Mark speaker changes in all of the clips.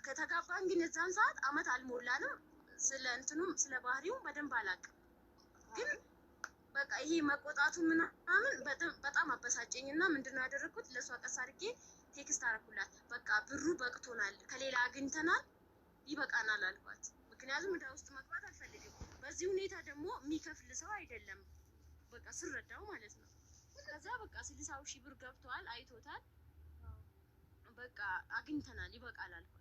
Speaker 1: ከተጋባን ግን የዛን ሰዓት አመት አልሞላንም። ስለ እንትኑም ስለ ባህሪው በደንብ አላውቅም። ግን በቃ ይሄ መቆጣቱ ምናምን በጣም አበሳጨኝ እና ምንድነው ያደረኩት? ለሷ ቀስ አድርጌ ቴክስት አደረኩላት። በቃ ብሩ በቅቶናል፣ ከሌላ አግኝተናል፣ ይበቃናል አልኳት። ምክንያቱም እዳ ውስጥ መግባት አልፈልግም። በዚህ ሁኔታ ደግሞ የሚከፍል ሰው አይደለም፣ በቃ ስረዳው ማለት ነው። ከዛ በቃ 60,000 ብር ገብቷል፣ አይቶታል። በቃ አግኝተናል፣ ይበቃል አልኳት።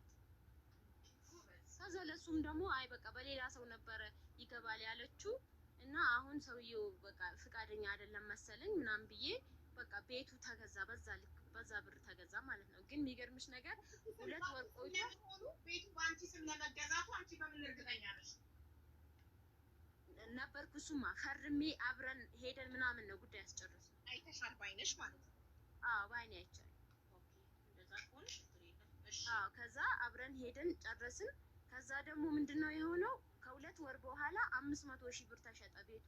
Speaker 1: ከዛ ለሱም ደግሞ አይ በቃ በሌላ ሰው ነበረ ይገባል ያለችው እና አሁን ሰውየው በቃ ፍቃደኛ አይደለም መሰለኝ ምናምን ብዬ በቃ ቤቱ ተገዛ፣ በዛ ብር ተገዛ ማለት ነው። ግን የሚገርምሽ ነገር 2 ወር ቆይቶ
Speaker 2: ቤቱ ባንቺ ስም ለመገዛቱ አንቺ በምን እርግጠኛ ነሽ?
Speaker 1: ነበርኩ። እሱማ ፈርሜ አብረን ሄደን ምናምን ነው ጉዳይ ያስጨርሱ።
Speaker 2: አይተሻል ባይነሽ ማለት ነው?
Speaker 1: አዎ ባይኔ አይቻል።
Speaker 2: ኦኬ እንደዛ ከሆነሽ እሺ።
Speaker 1: አዎ ከዛ አብረን ሄደን ጨረስን። ከዛ ደግሞ ምንድነው የሆነው? ከ2 ወር በኋላ 500,000 ብር ተሸጠ ቤቱ።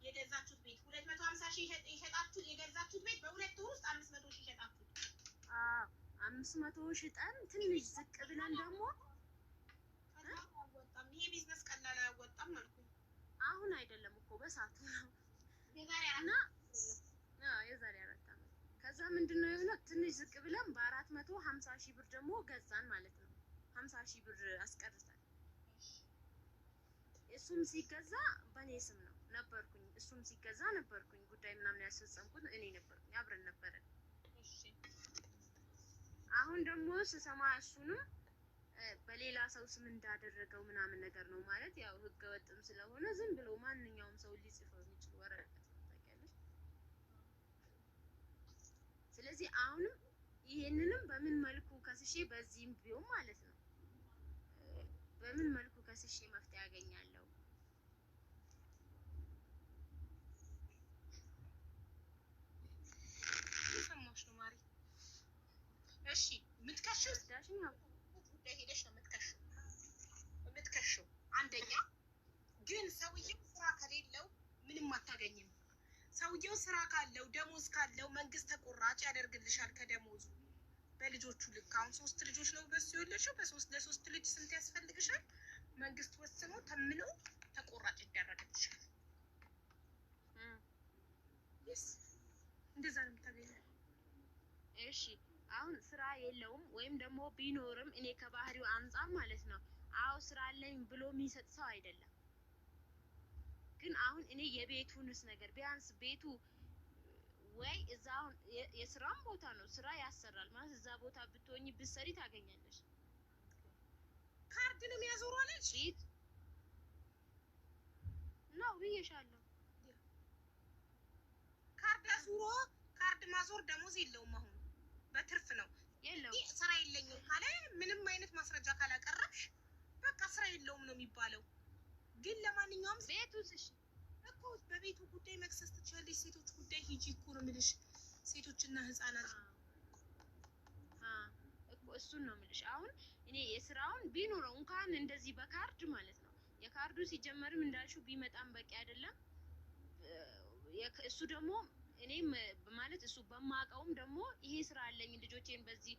Speaker 2: የገዛችሁት ቤት 250,000 የሸጣችሁት የገዛችሁት ቤት በ2 ወር ውስጥ 500,000 ሸጣችሁት?
Speaker 1: አዎ 500 ሽጠን ትንሽ ዝቅ ብለን ደግሞ
Speaker 2: አልወጣም። ይሄ ቢዝነስ ቀላል አያወጣም አልኩኝ።
Speaker 1: አሁን አይደለም እኮ በሳቱ ነው የዛሬ 4 ዓመት። ከዛ ምንድነው የሆነው? ትንሽ ዝቅ ብለን በ450,000 ብር ደግሞ ገዛን ማለት ነው። 50,000 ብር አስቀርተን እሱም ሲገዛ በኔ ስም ነው ነበርኩኝ። እሱም ሲገዛ ነበርኩኝ። ጉዳይ ምናምን ያስፈጸምኩት እኔ ነበርኩኝ። አብረን ነበረን።
Speaker 2: እሺ
Speaker 1: አሁን ደግሞ ስሰማ እሱንም በሌላ ሰው ስም እንዳደረገው ምናምን ነገር ነው ማለት ያው ህገ ወጥም ስለሆነ ዝም ብሎ ማንኛውም ሰው ሊጽፈው የሚችል ወረቀት ታውቂያለሽ። ስለዚህ አሁንም ይሄንንም በምን መልኩ ከስሼ በዚህም ቢሆን ማለት ነው በምን መልኩ ከስሼ መፍትሄ ያገኛለሁ?
Speaker 2: ሰማሽ ነው ማሪ? እሺ የምትከሽው
Speaker 1: ዳሽኛ
Speaker 2: ጉዳይ ሄደሽ ነው የምትከሽው። አንደኛ ግን ሰውየው ስራ ከሌለው ምንም አታገኝም። ሰውየው ስራ ካለው ደሞዝ ካለው መንግስት ተቆራጭ ያደርግልሻል ከደሞዙ በልጆቹ ልክ። አሁን 3 ልጆች ነው በሱ የወለድሽው። ለሶስት ልጅ ስንት ያስፈልግሻል? መንግስት ወስኖ ተምኖ ተቆራጭ ይደረግልሻል። እንደዛ ነው የምታገኘው።
Speaker 1: እሺ አሁን ስራ የለውም ወይም ደግሞ ቢኖርም እኔ ከባህሪው አንፃር ማለት ነው አዎ ስራ አለኝ ብሎ የሚሰጥ ሰው አይደለም። ግን አሁን እኔ የቤቱንስ ነገር ቢያንስ ቤቱ ወይ እዛ አሁን የስራም ቦታ ነው ስራ ያሰራል ማለት እዛ ቦታ ብትሆኚ ብትሰሪ ታገኛለሽ።
Speaker 2: ካርድ ነው የሚያዞረዋለሽ
Speaker 1: ነው ብዬሻለሁ።
Speaker 2: ካርድ አዙሮ ካርድ ማዞር ደሞዝ የለውም። አሁን በትርፍ ነው
Speaker 1: የለውም።
Speaker 2: ስራ የለኝም ካለ ምንም አይነት ማስረጃ ካላቀረብሽ በቃ ስራ የለውም ነው የሚባለው። ግን ለማንኛውም
Speaker 1: ቤቱስ እሺ
Speaker 2: እኮ በቤቱ ጉዳይ መክሰስ ትችያለሽ። ሴቶች ጉዳይ ሂጂ እኮ ነው የምልሽ። ሴቶችና ህፃናት
Speaker 1: እኮ እሱን ነው የምልሽ። አሁን እኔ የስራውን ቢኖረው እንኳን እንደዚህ በካርድ ማለት ነው የካርዱ ሲጀመርም እንዳልሽው ቢመጣም በቂ አይደለም። እሱ ደግሞ እኔም ማለት እሱ በማውቀውም ደግሞ ይሄ ስራ አለኝ ልጆቼን በዚህ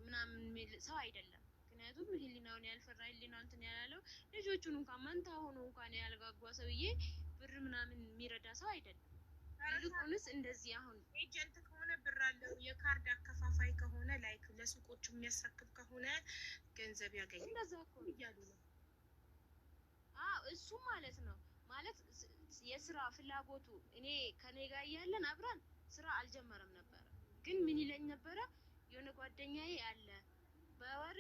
Speaker 1: ምናምን የሚል ሰው አይደለም። ምክንያቱም ህሊናውን ያልፈራ ህሊናውን እንትን ያላለው ልጆቹን እንኳን መንታ ሆኖ እንኳን ያልጓጓ ሰውዬ ብር ምናምን የሚረዳ ሰው አይደለም። ይልቁንስ እንደዚህ አሁን
Speaker 2: ኤጀንት ከሆነ ብር አለው፣ የካርድ አከፋፋይ ከሆነ ላይክ ለሱቆቹ የሚያስረክብ ከሆነ ገንዘብ ያገኛል።
Speaker 1: እንደዛ እኮ
Speaker 2: እያሉ ነው።
Speaker 1: እሱ ማለት ነው ማለት የስራ ፍላጎቱ እኔ ከኔ ጋር እያለን አብረን ስራ አልጀመረም ነበረ። ግን ምን ይለኝ ነበረ የሆነ ጓደኛዬ አለ በወር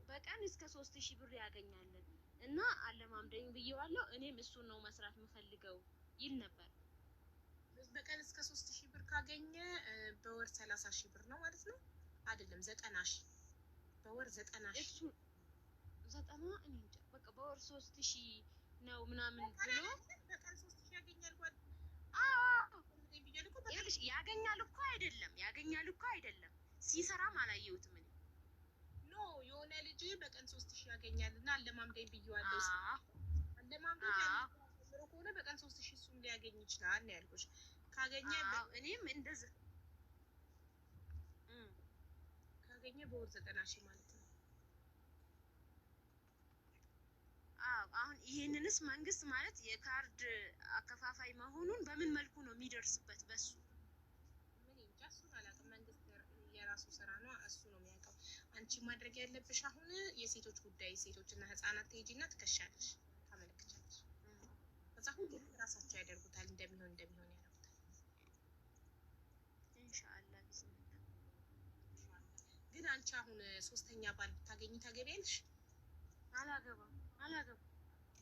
Speaker 1: በቀን እስከ 3,000 ብር ያገኛለን እና አለማምደኝ ብዬዋለሁ። እኔም እሱን ነው መስራት የምፈልገው ይል ነበር።
Speaker 2: በቀን እስከ 3,000 ብር ካገኘ በወር 30,000 ብር ነው ማለት ነው አይደለም? 90,000 በወር 90,000
Speaker 1: እሱ 90 እኔ እንጃ በቃ በወር 3,000 ነው ምናምን ብሎ
Speaker 2: በቀን 3,000 ያገኛል ጓድ
Speaker 1: ይኸውልሽ ያገኛል እኮ አይደለም ሲሰራም አላየሁትም እኔ
Speaker 2: ኖ የሆነ ልጅ በቀን 3,000 ያገኛል እና አለማምደኝ ብዬዋለሁ። አለማምደኝ ጀምሮ ከሆነ በቀን 3,000 እሱም ሊያገኝ ይችላል ነው ያልኩሽ። ካገኘ
Speaker 1: እኔም እንደዚህ
Speaker 2: ካገኘ በወር 90,000 ማለት ነው።
Speaker 1: አሁን ይሄንንስ መንግስት ማለት የካርድ አከፋፋይ መሆኑን በምን መልኩ ነው የሚደርስበት? በሱ
Speaker 2: ምን እንጃ፣ እሱን አላውቅም። መንግስት የራሱ ስራ ነው፣ እሱ ነው የሚያውቀው። አንቺ ማድረግ ያለብሽ አሁን የሴቶች ጉዳይ ሴቶችና ህጻናት ትሄጂና ትከሻለሽ፣ ታመለክቻለሽ። ከዛ ሁሉ ራሳቸው ያደርጉታል፣ እንደሚሆን ያደርጉታል።
Speaker 1: ኢንሻአላህ ቢስሚላህ።
Speaker 2: ግን አንቺ አሁን ሶስተኛ ባል ብታገኝ ታገቢያለሽ?
Speaker 1: አላገባም።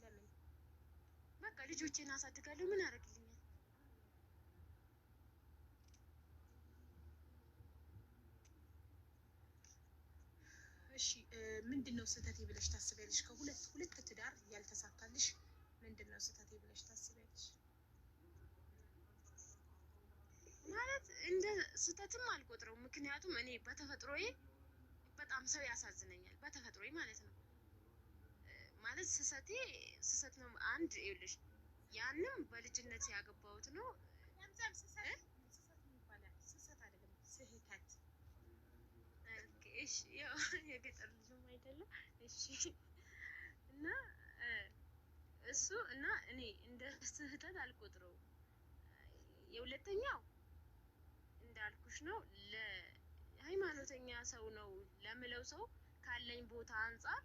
Speaker 2: ለምን?
Speaker 1: በቃ ልጆቼን አሳድጋለሁ። ምን ያደርግልኛል?
Speaker 2: እሺ ምንድነው ስህተቴ ብለሽ ታስቢያለሽ? ከሁለት ትዳር ያልተሳካልሽ ምንድነው ስህተቴ ብለሽ ታስቢያለሽ?
Speaker 1: ማለት እንደ ስህተትም አልቆጥረው። ምክንያቱም እኔ በተፈጥሮዬ በጣም ሰው ያሳዝነኛል። በተፈጥሮዬ ማለት ነው። ማለት ስህተት ነው። አንድ ይኸውልሽ፣ ያንም በልጅነት ያገባሁት ነው። እሺ ያው የገጠር ልጅም አይደለም። እሺ እና እሱ እና እኔ እንደ ስህተት አልቆጥረውም። የሁለተኛው እንዳልኩሽ ነው፣ ለሃይማኖተኛ ሰው ነው ለምለው ሰው ካለኝ ቦታ አንጻር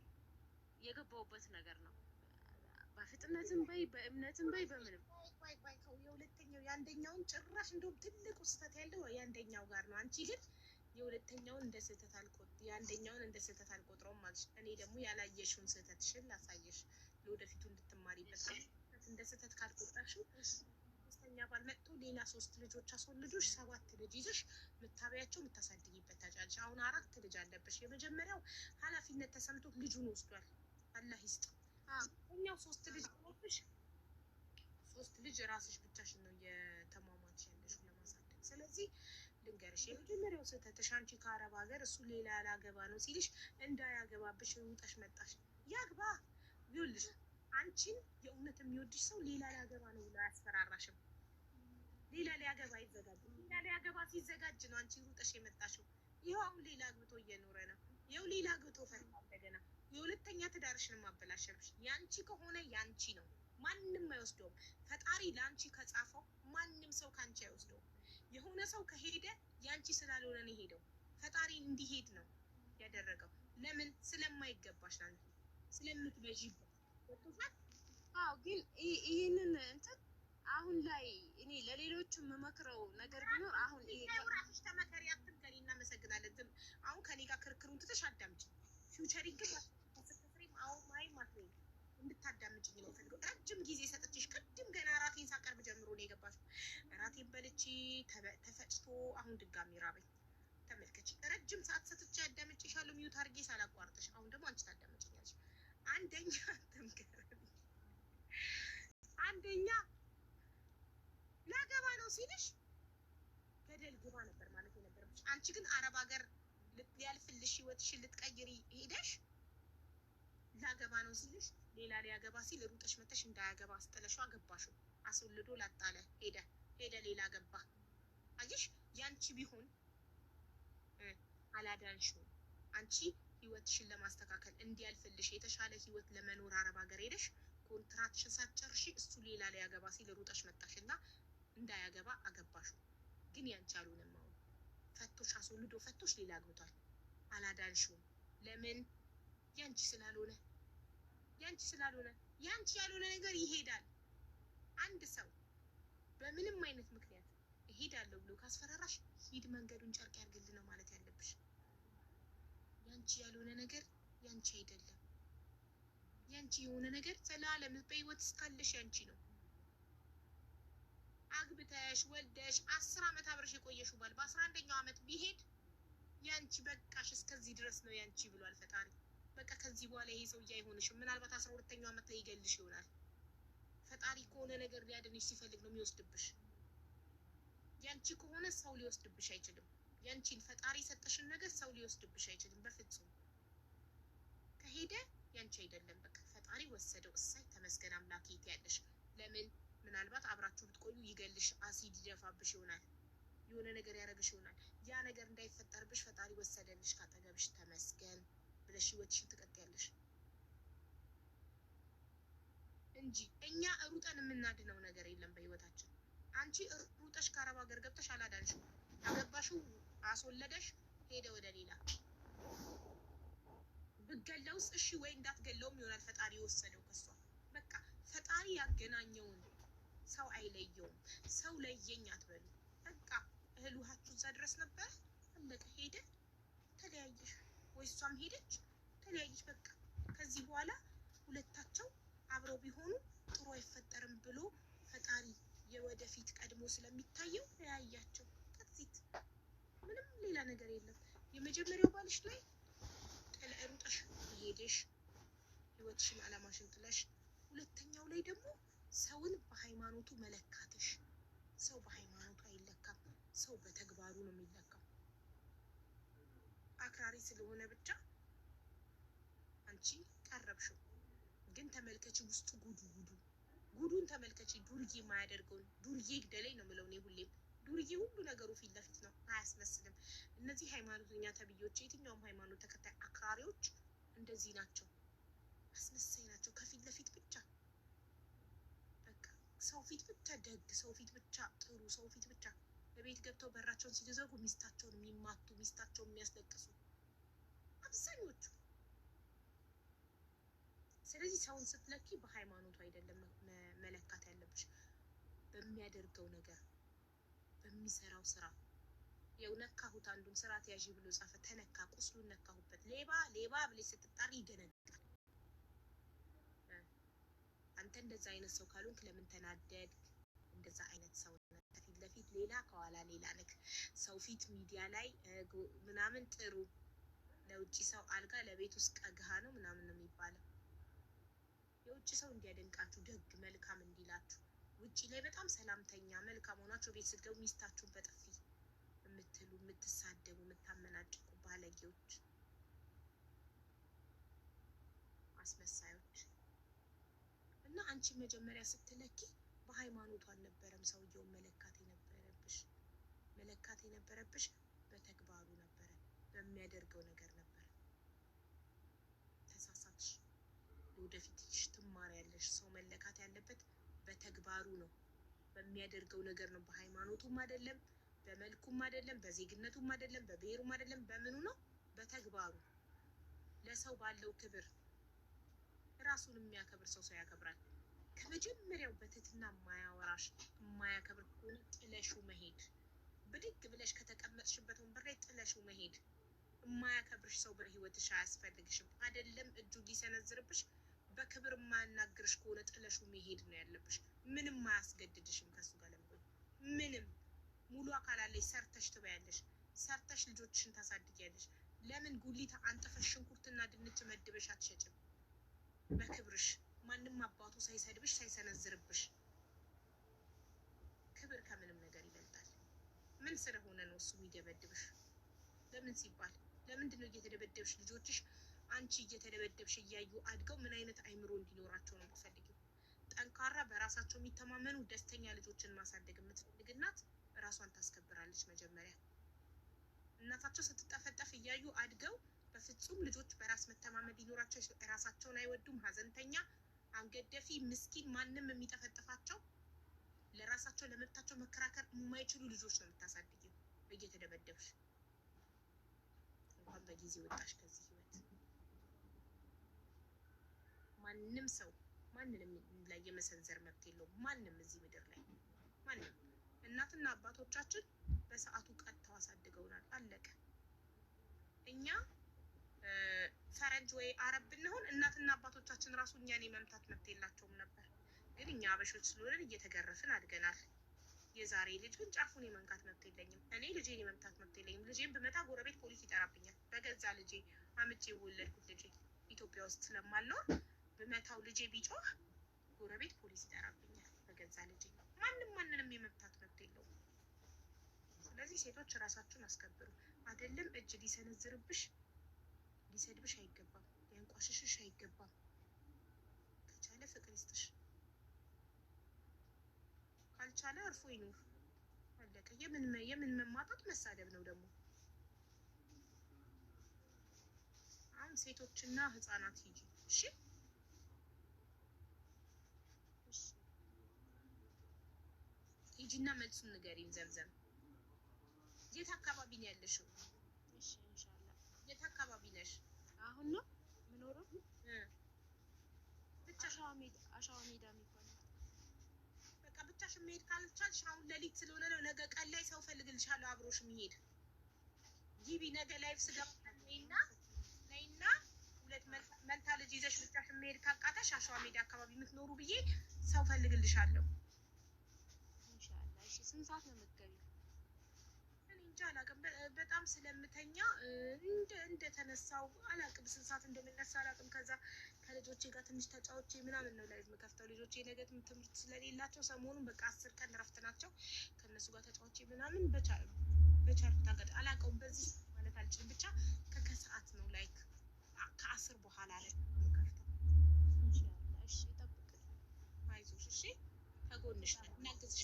Speaker 1: የገባውበት ነገር ነው። በፍጥነትም በይ በእምነትም በይ በምንም
Speaker 2: የሁለተኛው የአንደኛውን ጭራሽ እንደውም ትልቁ ስህተት ያለው የአንደኛው ጋር ነው። አንቺ ግን የሁለተኛውን እንደ ስህተት የአንደኛውን እንደ ስህተት አልቆጥረውም ማለት። እኔ ደግሞ ያላየሽውን ስህተትሽን ላሳየሽ ለወደፊቱ እንድትማሪበት። እንደ ስህተት ካልቆጠርሽው ሶስተኛ ባል መጥቶ ሌላ 3 ልጆች አስወልዶሽ 7 ልጅ ይዘሽ ምታበያቸው ምታሳድጊበት ታጫለሽ። አሁን 4 ልጅ አለብሽ። የመጀመሪያው ኃላፊነት ተሰምቶት ልጁን ወስዷል፣ አላህ ይስጥ። እኛው 3 ልጅ አለብሽ። 3 ልጅ ራስሽ ብቻሽን ነው የተሟሟች ያለሽው ለማሳደግ። ስለዚህ ልንገርሽ፣ የመጀመሪያው ስህተትሽ አንቺ ከአረብ ሀገር እሱ ሌላ ያላገባ ነው ሲልሽ እንዳያገባብሽ ሩጠሽ መጣሽ። ያግባ ይኸውልሽ፣ አንቺን የእውነት የሚወድሽ ሰው ሌላ ሊያገባ ነው ብሎ አያስፈራራሽም። ሌላ ሊያገባ ይዘጋጅ። ሌላ ሊያገባ ሲዘጋጅ ነው አንቺ ሩጠሽ የመጣሽው። ይኸው አሁን ሌላ አግብቶ እየኖረ ነው። ይኸው ሌላ አግብቶ ፈታ እንደገና የሁለተኛ ትዳርሽንም አበላሸብሽ። ያንቺ ከሆነ ያንቺ ነው፣ ማንም አይወስደውም። ፈጣሪ ለአንቺ ከጻፈው ማንም ሰው ከአንቺ አይወስደውም። የሆነ ሰው ከሄደ ያንቺ ስላልሆነ ነው የሄደው። ፈጣሪ እንዲሄድ ነው ያደረገው። ለምን? ስለማይገባሽ አንቺ ስለምትበዢበት።
Speaker 1: አዎ፣ ግን ይህንን እንትን አሁን ላይ እኔ ለሌሎቹ የምመክረው ነገር ቢኖር አሁን ይሄ
Speaker 2: ራስሽ ተመከሪ፣ አትንገሪ። እናመሰግናለን። አሁን ከኔ ጋር ክርክሩን ትተሽ አዳምጪ። ፊውቸሪንግ ግን አሁን ማይ ማትለኝ እንድታዳምጪኝ ነው ፈልገው። ረጅም ጊዜ ሰጥቼሽ ቅድም ገና እራቴን ሳቀርብ ጀምሮ ነው የገባሽው። እራቴን በልቼ ተፈጭቶ አሁን ድጋሚ ራበኝ። ተመልከች፣ ረጅም ሰዓት ሰጥቼ አዳምጪሻለሁ ሚዩት አድርጌ ሳላቋርጥሽ። አሁን ደግሞ አንቺ ታዳምጪኛለሽ። አንደኛ ተምከረኝ፣ አንደኛ ላገባ ነው ሲልሽ ገደል ግባ ነበር ማለት የነበረብሽ። አንቺ ግን አረብ ሀገር ሊያልፍልሽ ህይወትሽን ልትቀይሪ ሄደሽ ላገባ ነው ሲልሽ ሌላ ሊያገባ ሲል ሩጠሽ መተሽ እንዳያገባ አስጠለሽው፣ አገባሽው። አስወልዶ ላጣለ ሄደ ሌላ ገባ። አየሽ፣ ያንቺ ቢሆን አላዳንሽው። አንቺ ህይወትሽን ለማስተካከል እንዲያልፍልሽ የተሻለ ህይወት ለመኖር አረብ ሀገር ሄደሽ ኮንትራክሽን ሳትጨርሺ እሱ ሌላ ሊያገባ ሲል ሩጠሽ መጣሽ እና እንዳያገባ አገባሽው። ግን ያንቺ አልሆነም። አሁን ፈቶሽ አስወልዶ ፈቶሽ ሌላ አግብቷል። አላዳንሽውም። ለምን? ያንቺ ስላልሆነ ያንቺ ያልሆነ ነገር ይሄዳል። አንድ ሰው በምንም አይነት ምክንያት እሄዳለሁ ብሎ ካስፈራራሽ ሂድ፣ መንገዱን ጨርቅ ያርግልህ ነው ማለት ያለብሽ። ያንቺ ያልሆነ ነገር ያንቺ አይደለም። ያንቺ የሆነ ነገር ዘላለም በህይወት እስካለሽ ያንቺ ነው። አግብተሽ ወልደሽ 10 ዓመት አብረሽ የቆየሽው ባል በ11ኛው ዓመት ቢሄድ ያንቺ በቃሽ፣ እስከዚህ ድረስ ነው ያንቺ ብሏል ፈጣሪ። በቃ ከዚህ በኋላ ይሄ ሰውዬ አይሆንሽም። ምናልባት 12ኛው ዓመት ላይ ይገልሽ ይሆናል። ፈጣሪ ከሆነ ነገር ሊያድንሽ ሲፈልግ ነው የሚወስድብሽ። ያንቺ ከሆነ ሰው ሊወስድብሽ አይችልም። ያንቺን ፈጣሪ የሰጠሽን ነገር ሰው ሊወስድብሽ አይችልም በፍጹም። ከሄደ ያንቺ አይደለም፣ በቃ ፈጣሪ ወሰደው። እሳይ ተመስገን አምላኬ ትያለሽ። ለምን? ምናልባት አብራችሁ ብትቆዩ ይገልሽ፣ አሲድ ይደፋብሽ ይሆናል፣ የሆነ ነገር ያደረግሽ ይሆናል። ያ ነገር እንዳይፈጠርብሽ ፈጣሪ ወሰደልሽ ካጠገብሽ፣ ተመስገን ብለሽ ህይወትሽን ትቀጥያለሽ። እንጂ እኛ ሩጠን የምናድነው ነገር የለም በህይወታችን። አንቺ ሩጠሽ ከአረብ ሀገር ገብተሽ አላዳንሽው። አገባሽው፣ አስወለደሽ፣ ሄደ ወደ ሌላ። ብገለውስ እሺ ወይ እንዳትገለውም ይሆናል ፈጣሪ የወሰደው ከሷ። በቃ ፈጣሪ ያገናኘውን ሰው አይለየውም። ሰው ለየኝ አትበሉ። በቃ እህል ውሃችሁ እዛ ድረስ ነበር፣ አለቀ። ሄደ፣ ተለያየሽ፣ ወይ እሷም ሄደች፣ ተለያየች። በቃ ከዚህ በኋላ ሁለታቸው አብረው ቢሆኑ ጥሩ አይፈጠርም ብሎ ፈጣሪ የወደፊት ቀድሞ ስለሚታየው ተያያቸው። ከዚህ ምንም ሌላ ነገር የለም። የመጀመሪያው ባልሽ ላይ ሩጠሽ ሄደሽ ህይወትሽን አላማሽን ጥለሽ፣ ሁለተኛው ላይ ደግሞ ሰውን በሃይማኖቱ መለካትሽ። ሰው በሃይማኖቱ አይለካም፣ ሰው በተግባሩ ነው የሚለካው። አክራሪ ስለሆነ ብቻ አንቺ ቀረብሽው። ግን ተመልከቺ ውስጡ ጉዱን ተመልከቺ። ዱርዬ የማያደርገውን ዱርዬ ግደለኝ ነው የምለው እኔ ሁሌም። ዱርዬ ሁሉ ነገሩ ፊት ለፊት ነው፣ አያስመስልም። እነዚህ ሃይማኖተኛ ተብዮች፣ የትኛውም ሃይማኖት ተከታይ አክራሪዎች እንደዚህ ናቸው፣ አስመሳይ ናቸው። ከፊት ለፊት ብቻ በቃ ሰው ፊት ብቻ ደግ፣ ሰው ፊት ብቻ ጥሩ፣ ሰው ፊት ብቻ በቤት ገብተው በራቸውን ሲዘጉ ሚስታቸውን የሚማቱ፣ ሚስታቸውን የሚያስለቅሱ አብዛኞቹ። ስለዚህ ሰውን ስትለኪ በሃይማኖቱ አይደለም መለካት ያለብሽ፣ በሚያደርገው ነገር፣ በሚሰራው ስራ። ያው ነካሁት፣ አንዱን ስራ ተያዥ ብሎ ጻፈ፣ ተነካ፣ ቁስሉን ነካሁበት። ሌባ ብለሽ ስትጣሪ ይደነግጣል። አንተ እንደዛ አይነት ሰው ካልሆንክ ለምን ተናደድ? እንደዛ አይነት ሰው ከፊት ለፊት ሌላ፣ ከኋላ ሌላ ነክ። ሰው ፊት ሚዲያ ላይ ምናምን ጥሩ፣ ለውጭ ሰው አልጋ፣ ለቤት ውስጥ ቀግሃ ነው ምናምን ነው የሚባለው። የውጭ ሰው እንዲያደንቃችሁ፣ ደግ መልካም እንዲላችሁ፣ ውጭ ላይ በጣም ሰላምተኛ መልካም ሆናችሁ ቤት ስትገቡ ሚስታችሁን በጥፊ የምትሉ፣ የምትሳደቡ፣ የምታመናጭቁ ባለጌዎች፣ አስመሳዮች። እና አንቺ መጀመሪያ ስትለኪ በሃይማኖቱ አልነበረም ሰውየውን መለካት የነበረብሽ በተግባሩ ነበረ፣ በሚያደርገው ነገር ነበረ። ተሳሳትሽ። ወደፊትሽ ትማሪያለሽ። ሰው መለካት ያለበት በተግባሩ ነው፣ በሚያደርገው ነገር ነው። በሃይማኖቱም አይደለም፣ በመልኩም አይደለም፣ በዜግነቱም አይደለም፣ በብሔሩም አይደለም። በምኑ ነው? በተግባሩ። ለሰው ባለው ክብር። ራሱን የሚያከብር ሰው ያከብራል። ከመጀመሪያው በትህትና የማያወራሽ የማያከብር ከሆነ ጥለሽው መሄድ። ብድግ ብለሽ ከተቀመጥሽበት ወንበር ላይ ጥለሽው መሄድ። የማያከብርሽ ሰው በህይወትሽ አያስፈልግሽም። አይደለም እጁ ሊሰነዝርብሽ፣ በክብር የማያናግርሽ ከሆነ ጥለሽው መሄድ ነው ያለብሽ። ምንም አያስገድድሽም ከሱ ጋር ለመሆን። ምንም ሙሉ አካል አለሽ፣ ሰርተሽ ትበያለሽ፣ ሰርተሽ ልጆችሽን ታሳድጊያለሽ። ለምን ጉሊት አንጥፈሽ ሽንኩርትና ድንች መድበሽ አትሸጭም? በክብርሽ፣ ማንም አባቱ ሳይሰድብሽ ሳይሰነዝርብሽ። ክብር ከምንም ነገር ይበልጣል። ምን ስለሆነ ነው እሱ የሚደበድብሽ? ለምን ሲባል? ለምንድን ነው እየተደበደብሽ ልጆችሽ አንቺ እየተደበደብሽ እያዩ አድገው ምን አይነት አይምሮ እንዲኖራቸው ነው የምትፈልጊው? ጠንካራ፣ በራሳቸው የሚተማመኑ ደስተኛ ልጆችን ማሳደግ የምትፈልግ እናት ራሷን ታስከብራለች። መጀመሪያ እናታቸው ስትጠፈጠፍ እያዩ አድገው በፍጹም ልጆች በራስ መተማመን ሊኖራቸው፣ ራሳቸውን አይወዱም፣ ሀዘንተኛ፣ አንገደፊ፣ ምስኪን፣ ማንም የሚጠፈጥፋቸው፣ ለራሳቸው ለመብታቸው መከራከር የማይችሉ ልጆች ነው የምታሳድጊው እየተደበደብሽ። እንኳን በጊዜ ወጣሽ ከዚህ ህይወት። ማንም ሰው ማንንም ላይ የመሰንዘር መብት የለውም። ማንም እዚህ ምድር ላይ ማንም። እናትና አባቶቻችን በሰዓቱ ቀጥተው አሳድገውናል። አለቀ። እኛ ፈረንጅ ወይ አረብ ብንሆን እናትና አባቶቻችን ራሱ እኛን የመምታት መብት የላቸውም ነበር። ግን እኛ አበሾች ስለሆነን እየተገረፍን አድገናል። የዛሬ ልጅ ግን ጫፉን የመንካት መብት የለኝም። እኔ ልጄን የመምታት መብት የለኝም። ልጄን ብመታ ጎረቤት ፖሊስ ይጠራብኛል። በገዛ ልጄ አምጬ የወለድኩት ልጄ ኢትዮጵያ ውስጥ ስለማልኖር ብመታው ልጄ ቢጮህ ጎረቤት ፖሊስ ይጠራብኛል። በገዛ ልጄ ማንንም የመምታት መብት የለውም። ስለዚህ ሴቶች ራሳችሁን አስከብሩ። አይደለም እጅ ሊሰነዝርብሽ፣ ሊሰድብሽ አይገባም፣ ሊያንቋሽሽሽ አይገባም። ከቻለ ፍቅር ይስጥሽ፣ ካልቻለ አርፎ ይኖር። አለቀ። የምን መማጣት መሳደብ ነው ደግሞ? አሁን ሴቶችና ህፃናት ሂጂ እሺ። ሂጂና መልሱን ንገሪኝ። ዘምዘም የት አካባቢ ነው ያለሽው?
Speaker 1: እሺ ኢንሻአላህ።
Speaker 2: የት አካባቢ ነሽ?
Speaker 1: አሁን ነው የምኖረው
Speaker 2: ብቻ
Speaker 1: አሻዋ ሜዳ የሚባለው።
Speaker 2: በቃ ብቻሽን መሄድ ካልቻልሽ አሁን ሌሊት ስለሆነ ነው። ነገ ቀን ላይ ሰው ፈልግልሻለሁ አብሮሽ የሚሄድ ጊቢ። ነገ ላይፍ ስገባ ነይና ሁለት መንታ ልጅ ይዘሽ ብቻሽን መሄድ ካቃተሽ አሸዋ ሜዳ አካባቢ የምትኖሩ ብዬ ሰው ፈልግልሻለሁ
Speaker 1: ኢንሻአላህ። እሺ ስንት ሰዓት ነው የምትገቢው?
Speaker 2: እኔ እንጃ አላውቅም። በጣም ስለምተኛ እንደተነሳው አላውቅም። ስንት ሰዓት እንደምነሳ አላውቅም። ከዛ ከልጆቼ ጋር ትንሽ ተጫውቼ ምናምን ነው ላይ የምከፍተው። ልጆቼ ነገ ትምህርት ስለሌላቸው ሰሞኑን በቃ 10 ቀን እረፍት ናቸው። ከእነሱ ጋር ተጫውቼ ምናምን በቻልኩት አጋጣሚ አላውቀውም። በዚህ ማለት አልችልም። ብቻ ከሰዓት ነው ላይክ ከ10 በኋላ ላይ የምከፍተው።
Speaker 1: ኢንሻአላህ። እሺ እጠብቅልኝ።
Speaker 2: አይዞሽ እሺ፣ ከጎንሽ ነን፣ እናግዝሽ።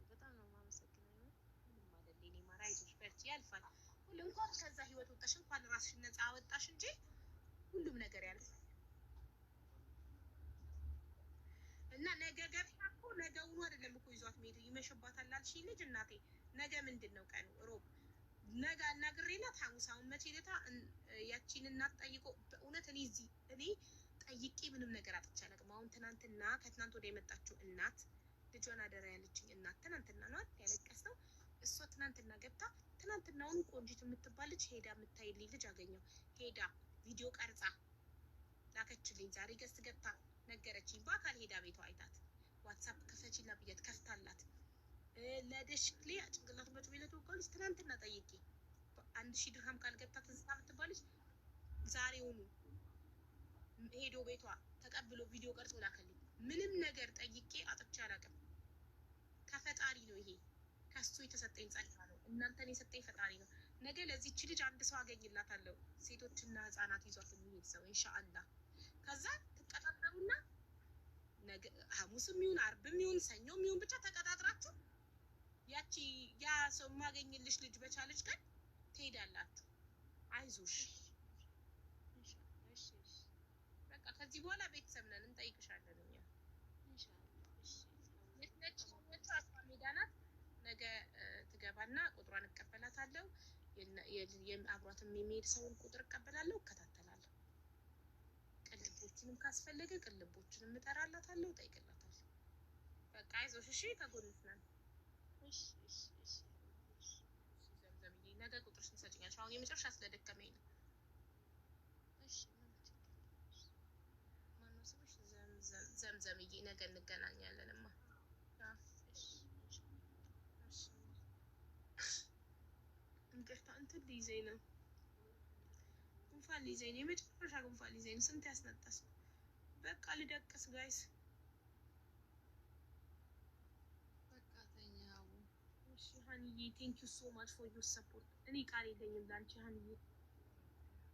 Speaker 1: በጣም ነው የማመሰግነው።
Speaker 2: ምንም አይደል የኔ ማር፣ አይዞሽ በርቺ፣ ያልፋል። እንኳን ከዛ ህይወት ወጣሽ፣ እንኳን ራስሽን ነፃ አወጣሽ እንጂ ሁሉም ነገር ያልፋል። እና ነገ ገብታ እኮ ነገውኑ አይደለም እኮ ይዟት መሄዱ። ይመሽባታል አልሽኝ ልጅ እናቴ። ነገ ምንድን ነው ቀኑ? ሮብ። ነገ አናግሬላት ሐሙስ። አሁን መቼ ዕለት ያቺን እናት ጠይቆ በእውነት እኔ ጠይቄ ምንም ነገር አጥቼ አላውቅም። አሁን ትናንትና ከትናንት ወደ የመጣችው እናት ልጇን አደራ ያለችኝ እናት ትናንትና ነው ያለቀሰው። እሷ ትናንትና ገብታ ትናንትናውን ቆንጂት የምትባል ልጅ ሄዳ የምታይልኝ ልጅ አገኘው። ሄዳ ቪዲዮ ቀርጻ ላከችልኝ። ዛሬ ገዝት ገብታ ነገረችኝ። በአካል ሄዳ ቤቷ አይታት ዋትሳፕ ክፈችላ ብያት ከፍታላት ለደሽክሌ ጭንቅላቱ በጩቤ ለተወጋለች። ትናንትና ጠይቄ 1000 ድርሃም ካልገብታ ትዝታ የምትባለች ዛሬውኑ ሄዶ ቤቷ ተቀብሎ ቪዲዮ ቀርጾ ላከልኝ። ምንም ነገር ጠይቄ አጥቼ አላውቅም። ከፈጣሪ ነው ይሄ፣ ከሱ የተሰጠኝ ጸጋ ነው። እናንተን የሰጠኝ ፈጣሪ ነው። ነገ ለዚች ልጅ አንድ ሰው አገኝላታለሁ፣ ሴቶችና ህጻናት ይዟት የሚሄድ ሰው ኢንሻአላህ። ከዛ ትቀጣጠሩና ነገ ሐሙስም ይሁን አርብም ይሁን ሰኞም ይሁን ብቻ ተቀጣጥራችሁ ያ ሰው የማገኝልሽ ልጅ በቻለች ቀን ትሄዳላችሁ። አይዞሽ በቃ ከዚህ በኋላ ቤተሰብ ነን፣ እንጠይቅሻለን እኛ የትነች ሰዎቹ አስራ ሜዳ ናት። ነገ ትገባና ቁጥሯን እቀበላታለሁ። አብሯትም የሚሄድ ሰውን ቁጥር እቀበላለሁ፣ እከታተላለሁ። ቅልቦችንም ካስፈለገ ቅልቦችንም እጠራላታለሁ፣ እጠይቅላታለሁ። በቃ አይዞሽ እሺ፣ ከጎንሽ ነን። ዘምዘምዬ ነገ ቁጥርሽን ትሰጪኛለሽ። አሁን የመጨረሻ ስለደከመኝ ነው። ማነው ስምሽ? ዘምዘምዬ ነገ እንገናኛለንማ። እንቅርታ እንትን ሊይዘኝ ነው፣ ጉንፋን ሊይዘኝ ነው። የመጨረሻ ጉንፋን ሊይዘኝ ነው። ስንት ያስነጠስ። በቃ ልደቅስ ጋይስ። በቃ ተኛው። እሺ ሀኒዬ ቴንክ ዩ ሶ ማች ፎር ዩር ሰፖርት። እኔ ቃል የለኝም ላንቺ ሀኒዬ፣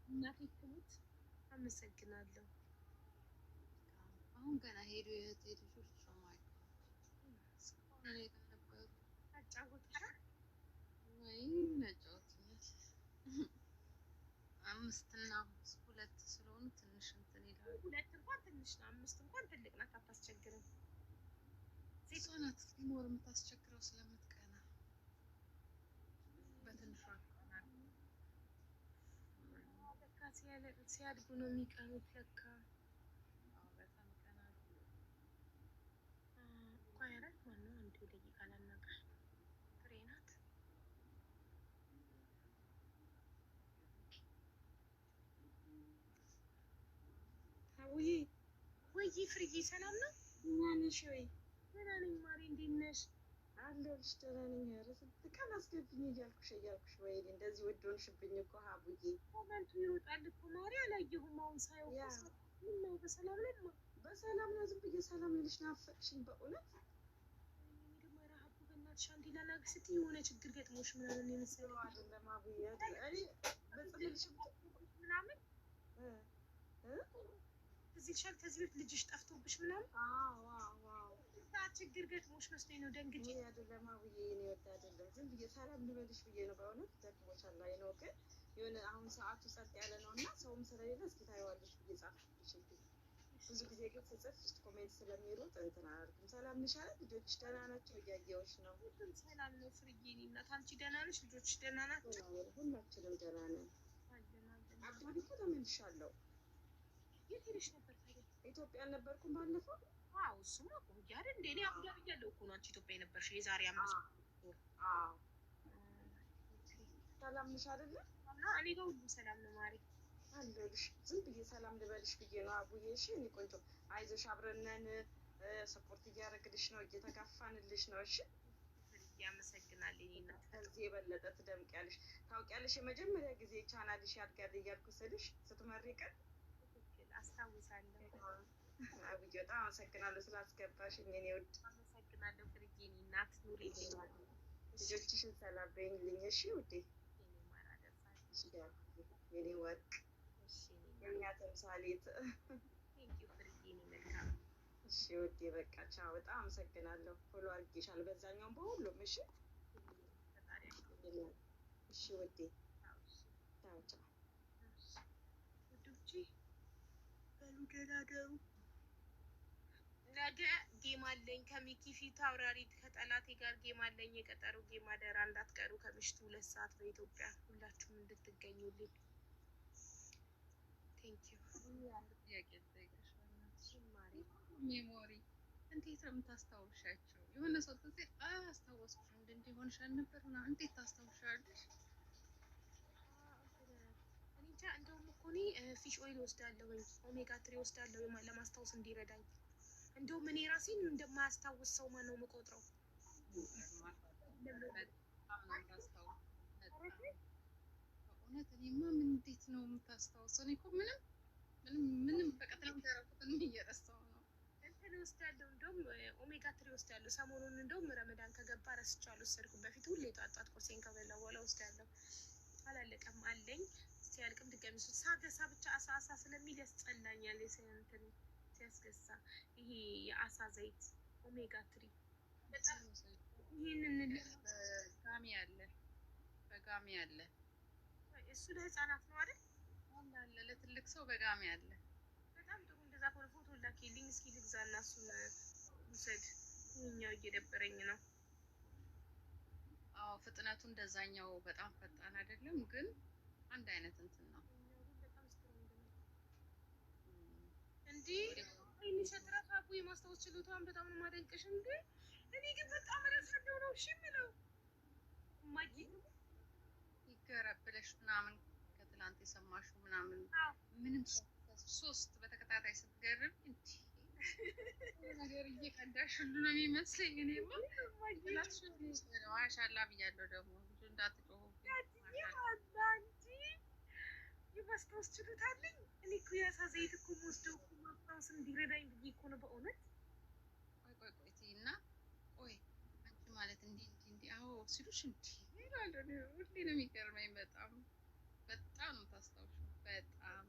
Speaker 2: እናቴ ትሙት። አመሰግናለሁ።
Speaker 3: አሁን ገና ሄዱ የእህቴ ልጆች ሶማይ
Speaker 2: አጫወትሻል
Speaker 3: ወይ ነጫወትኛል። 5 እና 2 ስለሆኑ ትንሽ እንትን ይላሉ።
Speaker 2: 2 እንኳን ትንሽ ነው፣ 5 እንኳን ትልቅ ናት፣ አታስቸግርም።
Speaker 3: ሴት ናት ሞር የምታስቸግረው ስለምትቀና በትንሿ
Speaker 2: ለካ ሲያድጉ ነው የሚቀኑት። ለካ
Speaker 3: በጣም ይቀናሉ።
Speaker 2: ቆይ ኧረ ማነው አንድ ደቂቃ ላናግር። ፍሬ ናት። አውዬ ወይ ፍሬዬ ሰላም ነው?
Speaker 4: ደህና ነሽ ወይ?
Speaker 2: ደህና ነኝ ማሬ፣ እንዴት ነሽ?
Speaker 4: አለሁልሽ። ደህና ነኝ። ኧረ ስንት ቀን አስገብኝ እያልኩሽ ወይ እንደዚህ ውድ ሆንሽብኝ እኮ ሀቡዬ።
Speaker 2: ኮመንቱ ይወጣል እኮ ማሬ፣ አላየሁም። አሁን ሳየው ምን ነው በሰላም ነው?
Speaker 4: በሰላም ነው። ዝም ብዬ ሰላም ልልሽ ናፈቅሽኝ በእውነት።
Speaker 2: ደግሞ ረሀቡ በእናትሽ አንዴ ላናግር ስትይ የሆነ ችግር ገጥሞሽ ምናምን የመሰለኝ
Speaker 4: አይደለም ሀቡዬ። እኔ በጽልልሽ
Speaker 2: ምናምን እዚህ ሻል ከዚህ ቤት ልጅሽ ጠፍቶብሽ ምናምን ችግር ገጥሞሽ መስሎኝ ነው ደንግጬ።
Speaker 4: አይደለም ሀቡዬ፣ እኔ ወደ አይደለም ዝም ብዬ ሰላም ልበልሽ ብዬ ነው በእውነት። ደክሞሻል ላይ ነው ግን የሆነ አሁን ሰዓቱ ጸጥ ያለ ነው እና ሰውም ስለሌለ እስኪ ታይዋለሽ ብዬ ጻፍኩልሽ። ብዙ ጊዜ ግን ስጽፍ ኮሜንት ስለሚሮጥ እንትን አላልኩም። ሰላም ነሽ አይደል? ልጆች ደህና ናቸው? እያየሁሽ ነው።
Speaker 2: ሁሉም ሰላም ነው ፍርዬ። እኔ እናት አንቺ ደህና ነሽ? ልጆች ደህና ናቸው?
Speaker 4: ሁላችንም ደህና ነን።
Speaker 2: አለን።
Speaker 4: አብዳሪ እኮ ተመልሻለሁ።
Speaker 2: የት ሄደሽ ነበር ታዲያ?
Speaker 4: ኢትዮጵያ አልነበርኩም ባለፈው?
Speaker 2: አዎ እሱማ ቆየ አይደል እንዴ? እኔ አቡዳቢ እያለሁ እኮ ነው አንቺ ኢትዮጵያ የነበርሽ የዛሬ 5 ወር።
Speaker 4: ሰላም ነሽ አይደለ?
Speaker 2: እኔ ጋር ሁሉም ሰላም ነው ማሪ።
Speaker 4: አለሁልሽ። ዝም ብዬ ሰላም ልበልሽ ብዬ ነው አቡዬ። እሺ እኔ ቆንጆ አይዞሽ፣ አብረን ነን። ሰፖርት እያደረግልሽ ነው፣ እየተጋፋንልሽ ነው። እሺ
Speaker 2: ያመሰግናል። እኔ እናት
Speaker 4: ከዚህ የበለጠ ትደምቂያለሽ። ታውቂያለሽ የመጀመሪያ ጊዜ ቻናልሽ ያድጋል እያልኩ ስልሽ ስትመርቀን
Speaker 2: አስታውሳለሁ።
Speaker 4: አቡዬ በጣም አመሰግናለሁ ስላስገባሽኝ የኔ ውድ።
Speaker 2: አመሰግናለሁ ፍርዬ። እኔ እናት ኑሪ።
Speaker 4: ልጆችሽን ሰላም በይልኝ እሺ ውዴ። የኔ ወርቅ የኛ ተምሳሌት። እሺ ውዴ በቃ ቻው። በጣም አመሰግናለሁ። ፎሎ አድርጌሻለሁ በዛኛውም በሁሉም። እሺ እሺ ውዴ ቻው ቻው።
Speaker 2: ውዶቼ በሉ ደህና ደሩ። ነገ ጌም አለኝ ከሚኪ ፊት አውራሪት ከጠላቴ ጋር ጌም አለኝ። የቀጠሮ ጌም አደራ እንዳትቀሩ ከምሽቱ 2 ሰዓት በኢትዮጵያ ሁላችሁም እንድትገኙልኝ። ቴንኪዩ።
Speaker 3: አንድ ጥያቄ ልጠይቅሽ በእናትሽ። ሜሞሪ እንዴት ነው የምታስታውሻቸው? የሆነ ሰው ጊዜ አስታወስኩሽ እንዲህ ሆንሻል ነበር እና እንዴት ታስታውሻለሽ?
Speaker 2: እንጃ እንደውም እኮ እኔ ፊሽ ኦይል ወስዳለሁኝ፣ ኦሜጋ 3 ወስዳለሁ ለማስታወስ እንዲረዳኝ። እንደውም እኔ ራሴን እንደማያስታውስ ሰው ማነው የምቆጥረው?
Speaker 3: በእውነት እኔማ ምን እንዴት ነው የምታስታውሰው? እኔ እኮ ምንም በቀጥታ ያደረኩትን እየረሳሁ ነው።
Speaker 2: እንትን ወስዳለሁ፣ እንደውም ኦሜጋ 3 ወስዳለሁ። ሰሞኑን እንደውም ረመዳን ከገባ ረስቼው አልወሰድኩም። በፊት ሁሌ ጧት ጧት ቁርሴን ከበላሁ በኋላ ወስዳለሁ። አላለቀም አለኝ። ሲያልቅም ድጋሚ ሳገሳ ብቻ አሳ ስለሚል ያስጠላኛል። እንትን ሲያስገሳ ይሄ የአሳ ዘይት ኦሜጋ 3 በጣም ይህንን
Speaker 3: በጋሚ አለ።
Speaker 2: እሱ ለህፃናት ነው አይደል?
Speaker 3: አለ ለትልቅ ሰው በጋሚ አለ።
Speaker 2: በጣም ጥሩ። እንደዛ ከሆነ ፎቶ ላኪልኝ እስኪ ልግዛ እና እሱን ውሰድ። ይኸኛው እየደበረኝ ነው።
Speaker 3: አዎ ፍጥነቱ እንደዛኛው በጣም ፈጣን አይደለም፣ ግን አንድ አይነት እንትን ነው።
Speaker 2: እንዲህ የሚሸጥ ረካቡ የማስታወስ ችሎታን በጣም ነው የማደንቅሽ። እንዴ እኔ ግን በጣም ረሳለሁ ነው እሺ የምለው እማዬ
Speaker 3: ይገረብለሽ ምናምን ከትላንት የሰማሽው ምናምን ምንም 3 በተከታታይ ስትገርም እንዲ ነገር እየቀዳሽ ሁሉ ነው የሚመስለኝ። እኔማ ማሻላ ብያለሁ። ደግሞ ብዙ እንዳትጮሁብኝ
Speaker 2: የማስታወስ ችሎታ አለኝ። እኔ እኮ የአሳ ዘይት እኮ የምወስደው እኮ ማስታወስ እንዲረዳኝ ብዬ እኮ ነው በእውነት።
Speaker 3: ቆይ እና ቆይ አንቺ ማለት እንዲህ አዎ ሲሉሽ እንዲህ ይላለሁ። ሁሌ ነው የሚገርመኝ። በጣም ነው የምታስታውሽው። በጣም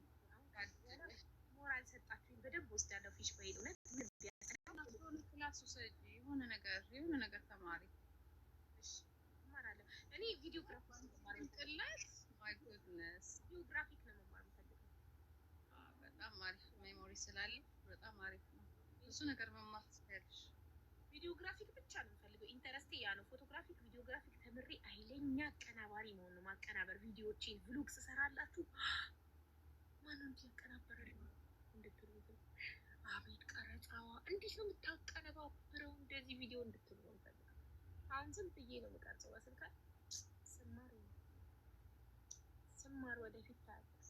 Speaker 2: ሞራል ሰጣችሁኝ። በደንብ ወስዳለሁ ፊሽ በሄድ እውነት
Speaker 3: ክላስ ውሰጂ። የሆነ ነገር ተማሪ
Speaker 2: እማራለሁ። እኔ ቪዲዮግራፊ
Speaker 3: ቅላት ማይ ጉድነስ
Speaker 2: ቪዲዮግራፊክ ነው መማር የምፈልገው።
Speaker 3: በጣም አሪፍ ሜሞሪ ስላለ በጣም አሪፍ ነው። ብዙ ነገር መማር ትችያለሽ።
Speaker 2: ቪዲዮግራፊክ ብቻ ነው የምፈልገው። ኢንተረስቴ ያ ነው። ፎቶግራፊክ፣ ቪዲዮግራፊክ ተምሬ ኃይለኛ አቀናባሪ መሆን ነው። ማቀናበር ቪዲዮዎቼን ቭሎግ ስሰራላችሁ ማነው እንዲህ ያቀናበረልኝ እንድትሉ፣ አቤት ቀረጻዋ እንዴት ነው የምታቀነባብረው እንደዚህ ቪዲዮ እንድትሉ ነው የምፈልገው። አሁን ዝም ብዬ ነው የምቀርጸው በስልክ ስማር ወደፊት ታያለሽ።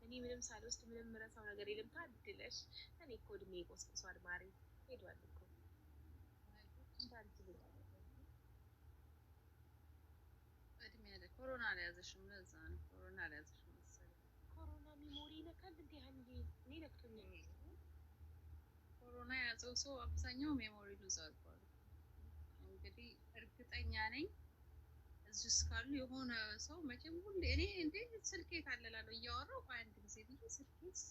Speaker 2: እኔ ምንም ሳልወስድ ምንም የምረሳው ነገር የለም። ታድለሽ። እኔ እኮ እድሜ ቆስቁሷል ማሪ ሄዷል እኮ
Speaker 3: እድሜ ያለ ኮሮና አልያዘሽም። ለዛ ነው ኮሮና አልያዘሽም መሰለኝ።
Speaker 2: ኮሮና ሚሞሪ ይነካል እንዴ? አንዴ እኔ ነክቶኛል።
Speaker 3: ኮሮና የያዘው ሰው አብዛኛው ሜሞሪ ሉዝ አድርጓል። እንግዲህ እርግጠኛ ነኝ እዚህ እስካሉ የሆነ ሰው መቼም ሁሌ እኔ እንዴ ስልኬ ታለላለሁ እያወራሁ አንድ ጊዜ ብዬ ስልኬስ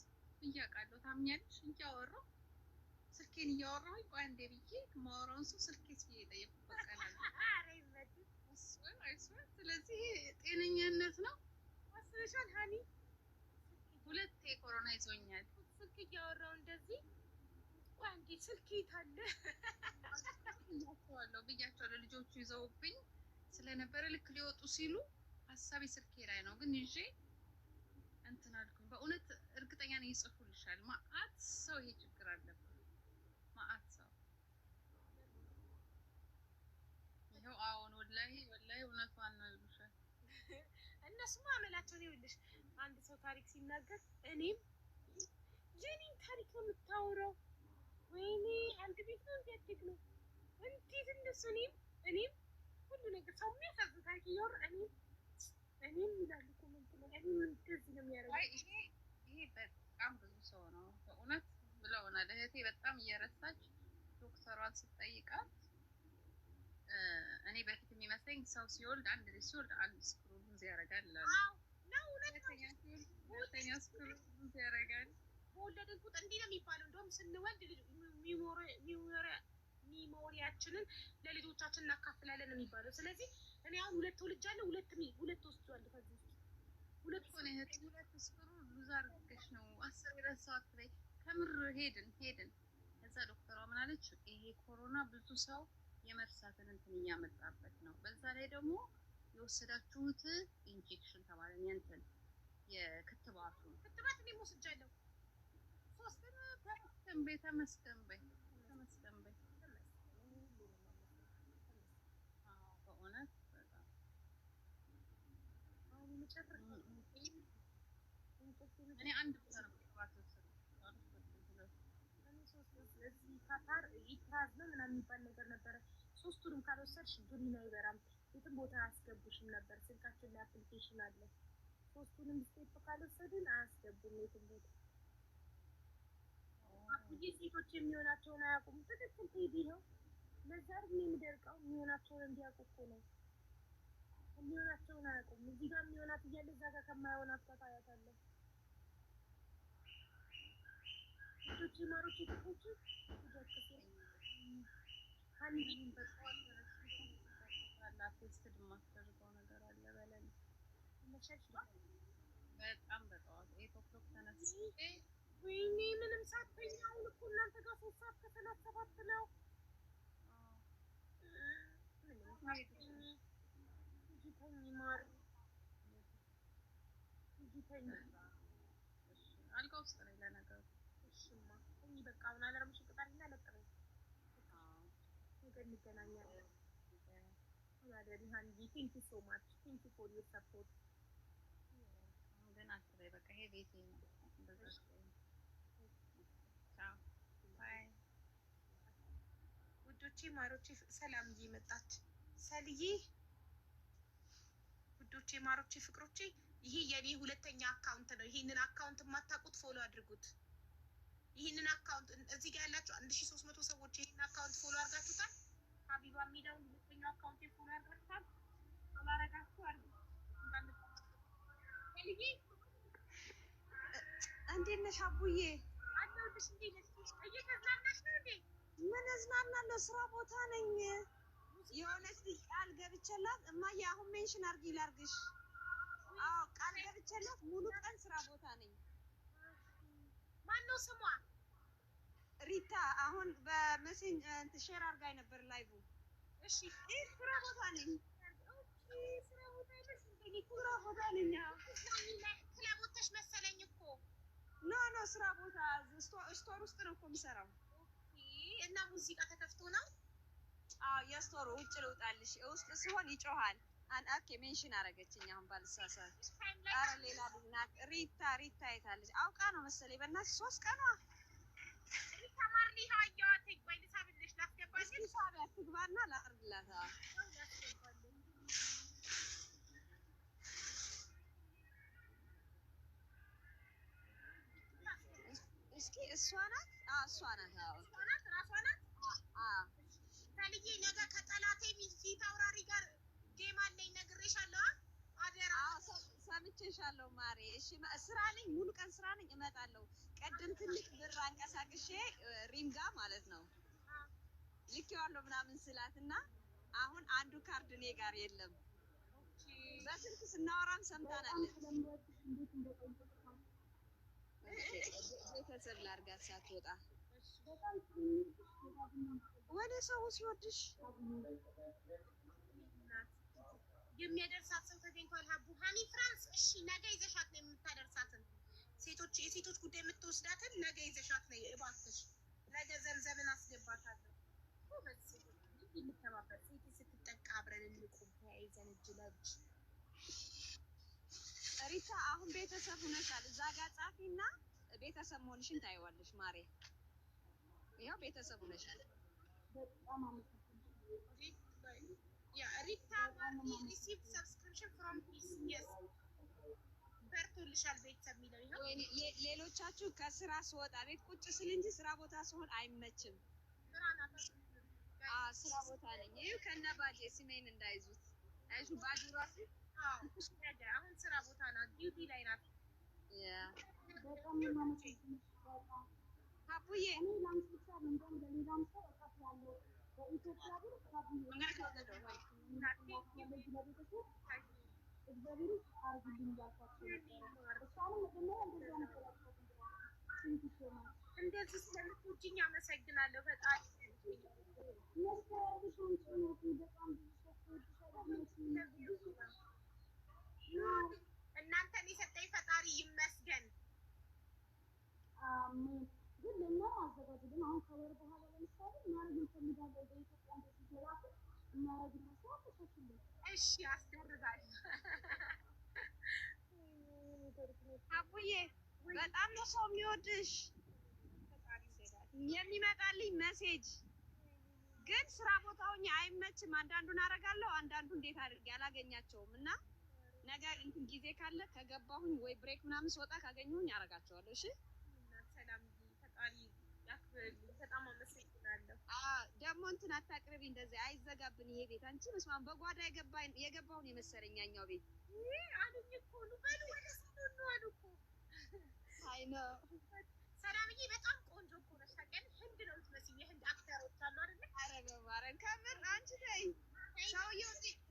Speaker 3: እያውቃለሁ ታምኛለሽ? እያወራሁ ስልኬን እያወራሁኝ ቆይ አንዴ ብዬ የማወራውን ሰው ስልኬስ ብዬ የጠየኩበት ቀን አለ። ስለዚህ ጤነኛነት ነው።
Speaker 2: አስበሻል ሀኒ?
Speaker 3: 2 ኮሮና ይዞኛል።
Speaker 2: ስልክ እያወራሁ እንደዚህ አንዴ ስልክ የት አለ
Speaker 3: ብያቸዋለሁ። ልጆቹ ይዘውብኝ ስለነበረ ልክ ሊወጡ ሲሉ ሀሳቤ ስልኬ ላይ ነው፣ ግን ይዤ እንትን አልኩኝ። በእውነት እርግጠኛ ነኝ ይጽፉልሻል። ማአት ሰው ይሄ ችግር አለበት፣ ማአት ሰው ይኸው። አሁን ወላሂ እውነቷን ነው ይሉሻል።
Speaker 2: እነሱማ አመላቸውን ይኸውልሽ፣ አንድ ሰው ታሪክ ሲናገር እኔም የኔን ታሪክ ነው የምታወራው። ወይኔ አንድ ቤት ነው እንዲያድግ ነው እንዴት እንደሱ እኔም ሁሉ ነገር ሰው የሚያሳዝን ታሪክ እያወራ እኔም ይላሉ ኮመንት ላይ እኔም እንደዚህ ነው የሚያደርገው።
Speaker 3: ይሄ በጣም ብዙ ሰው ነው በእውነት ብለውናል። እህቴ በጣም እየረሳች ዶክተሯን ስትጠይቃት እኔ በፊት የሚመስለኝ ሰው ሲወልድ አንድ ልጅ ሲወልድ አንድ ስክሩ ሉዝ ያደርጋል ይላሉ። ሁለተኛ ስክሩ ሉዝ ያደርጋል።
Speaker 2: በወለድን ቁጥር እንዲህ ነው የሚባለው። እንደውም ስንወልድ ሚሞሪያችንን ለልጆቻችን እናካፍላለን ነው የሚባለው። ስለዚህ እኔ አሁን ሁለት ወልጃለሁ፣ ሁለት ወስጃለሁ። ከዚህ
Speaker 3: ሁለት ስክሩ ሉዝ አድርገሽ ነው 10 የረሳኋት ላይ ከምር ሄድን። ከዛ ዶክተሯ ምን አለች? ይሄ ኮሮና ብዙ ሰው የመርሳትን እንትን እያመጣበት ነው። በዛ ላይ ደግሞ የወሰዳችሁት ኢንጀክሽን ተባለን የእንትን የክትባቱ
Speaker 2: ክትባት እኔም ወስጃለሁ።
Speaker 3: ተመስገን በይ። በእውነት በጣም እኔ አንድ ብቻ ነው ክትባት
Speaker 2: እዚህ ካታር ኢትራዝ ነው ምናምን የሚባል ነገር ነበረ። 3ቱንም ካልወሰድሽ ግሪን አይበራም፣ የትም ቦታ አያስገቡሽም ነበር። ስልካችን ላይ አፕሊኬሽን አለ። 3ቱንም ስቴፕ ካልወሰድን አያስገቡም የትም ቦታ። አብዬ ሴቶች የሚሆናቸውን አያውቁም። ትክክል ቴዲ ነው። ለዛ አይደል የሚደርቀው? የሚሆናቸውን እንዲያውቁ እኮ ነው። የሚሆናቸውን አያውቁም። እዚህ ጋር የሚሆናት እያለ እዛ ጋር ከማይሆናት ጋር ታያታለህ። ሴቶች ማሮች የጥፎች
Speaker 3: አንድም በጣም ቴስት የማትደርገው ነገር አለ በለን በጣም በጠዋት 8 o'clock ተነስቼ
Speaker 2: ወይኔ ምንም ሳትተኛ አሁን እኮ እናንተ ጋር 3 ሰዓት ከ37 ነው።
Speaker 3: አልጋ ውስጥ ነኝ ለነገሩ።
Speaker 2: እሺማ እኔ በቃ አሁን አላርምሽ ቅጣልና ለጥረኝ ነገ እንገናኛለን። ቴንክ ዩ ሶ ማች ቴንክ ዩ ፎር ዩር ሰፖርት።
Speaker 3: ግን አትበይ በቃ ይሄ ቤቴ ነው።
Speaker 2: ውዶቼ ማሮቼ ሰላምዬ መጣች። ሰልዬ ውዶቼ ማሮቼ ፍቅሮቼ ይሄ የኔ ሁለተኛ አካውንት ነው። ይሄንን አካውንት የማታውቁት ፎሎ አድርጉት። ይሄንን አካውንት እዚህ ጋር ያላችሁ 1300 ሰዎች ይሄንን አካውንት ፎሎ አድርጋችሁታል። ሀቢባ የሚለውን ሁለተኛው አካውንት ፎሎ አድርጋችሁታል። አላረጋችሁ አድርጉ። ሰልዬ
Speaker 5: እንዴት ነሽ አቡዬ?
Speaker 2: አለሁልሽ። እንዴት ነሽ? እየተዝናናሽ ነው እንዴ?
Speaker 5: ምን እዝናናለሁ? ስራ ቦታ ነኝ። የሆነች ልጅ ቃል ገብቼላት እማዬ አሁን ሜንሽን አድርጊ ላድርግሽ። አዎ ቃል ገብቼላት ሙሉ ቀን ስራ ቦታ ነኝ።
Speaker 2: ማነው ስሟ?
Speaker 5: ሪታ። አሁን በመሴንጅ ሼር አድርጋኝ ነበር ላይቭ።
Speaker 2: እሺ
Speaker 5: ስራ ቦታ ነኝ።
Speaker 2: ስራ ቦታ ነሽ?
Speaker 5: ስራ ቦታ ነኝ።
Speaker 2: ክለብ ወጥተሽ መሰለኝ እኮ።
Speaker 5: ኖ ስራ ቦታ ስቶር ውስጥ ነው እኮ የምሰራው።
Speaker 2: እና ሙዚቃ ተከፍቶ ነው?
Speaker 5: አዎ የስቶሩ ውጭ ልውጣልሽ። ውስጥ ሲሆን ይጮሃል። ኦኬ ሜንሽን አደረገችኝ አሁን ባልሳሳት። ኧረ ሌላ ልጅ ናት። ሪታ የታለች? አውቃ ነው መሰለኝ። በእናትሽ 3 ቀኗ
Speaker 2: ሪታ ማርሊ ሀያት ወይ ልሳብልሽ ላስገባሽ?
Speaker 5: እስኪ ሳቢያት ትግባና ላድርግላት። እስኪ እሷ ናት? እሷ ናት።
Speaker 2: ራሷ ናት። ሰልዬ ነገ ከጠላቴ ፊት አውራሪ ጋር ጌም አለኝ ነግሬሻለሁ። አደራ።
Speaker 5: ሰምቼሻለሁ ማሬ። እሺ ስራ ነኝ፣ ሙሉ ቀን ስራ ነኝ። እመጣለሁ። ቀድም ትልቅ ብር አንቀሳቅሼ ሪም ጋር ማለት ነው ልኬዋለሁ ምናምን ስላትና አሁን አንዱ ካርድ እኔ ጋር የለም። በስልክ ስናወራም ሰምታናለች። ቤተሰብ ላርጋት ሳትወጣ ወደ ሰው ሲወድሽ
Speaker 2: የሚያደርሳት ሰው ተገኝቷል። ሀቡ ሀኒ ፍራንስ እሺ፣ ነገ ይዘሻት ነው የምታደርሳትን የሴቶች ጉዳይ የምትወስዳትን ነገ ይዘሻት ነው እባክሽ። ነገ ዘምዘምን አስገባታለሁ። የምተባበር ሴት ስትጠቃ አብረን እንቁም ተያይዘን እጅ ለእጅ።
Speaker 5: ሪታ አሁን ቤተሰብ ሆነሻል። እዛ ጋር ጻፊና ቤተሰብ መሆንሽን ታይዋለሽ ማሬ። ያው ቤተሰብ ሆነሻል።
Speaker 2: ሪታ ሪሲቭ ሰብስክሪፕሽን ፍሮም ፒስ የስ በርቶልሻል ቤተሰብ የሚለው ይኸው።
Speaker 5: ሌሎቻችሁ ከስራ ስወጣ ቤት ቁጭ ስል እንጂ ስራ ቦታ ስሆን አይመችም። ስራ ቦታ ነኝ። ይኸው ከነ ባጄ ስሜን እንዳይዙት። አይሹ ባጁ ራሱ
Speaker 2: አሁን ስራ ቦታ ናት፣ ዲዩቲ ላይ ናት።
Speaker 5: ሀቡዬ
Speaker 2: እንደዚህ ስለምትወጂኝ አመሰግናለሁ በጣም። እናንተን የሰጠኝ ፈጣሪ ይመስገን።
Speaker 1: ግን ለእኛ አዘጋጅልን አሁን ከወር በኋላ ለምሳሌ ማድረግ እንፈልጋለን በኢትዮጵያ እንደዚህ ገባት እናረግ መስራት ተሸክልን።
Speaker 2: እሺ አስደርጋለሁ።
Speaker 5: ሀቡዬ በጣም ነው ሰው የሚወድሽ። የሚመጣልኝ ሜሴጅ ግን ስራ ቦታ ሆኜ አይመችም። አንዳንዱን አደርጋለሁ፣ አንዳንዱ እንዴት አድርጌ አላገኛቸውም። እና ነገ እንትን ጊዜ ካለ ከገባሁኝ ወይ ብሬክ ምናምን ስወጣ ካገኘሁኝ አደርጋቸዋለሁ። እሺ
Speaker 2: ሰላም ፈጣሪ ያክብርልኝ። በጣም አመሰግናለሁ።
Speaker 5: ደግሞ እንትን አታቅርቢ፣ እንደዚህ አይዘጋብን ይሄ ቤት። አንቺ መስማን በጓዳ የገባሁን የመሰለኝ ያኛው ቤት
Speaker 2: አሉኝ እኮ ነው በሉ ወደ ሰው ነው አሉ እኮ።
Speaker 5: አይ ነው
Speaker 2: ሰላምዬ በጣም ቆንጆ እኮ ነሽ። ታውቂያለሽ ህንድ ነው የምትመስይው። የህንድ አክተሮች አሉ አይደል?
Speaker 5: ኧረ በማርያም ከምር አንቺ ተይ።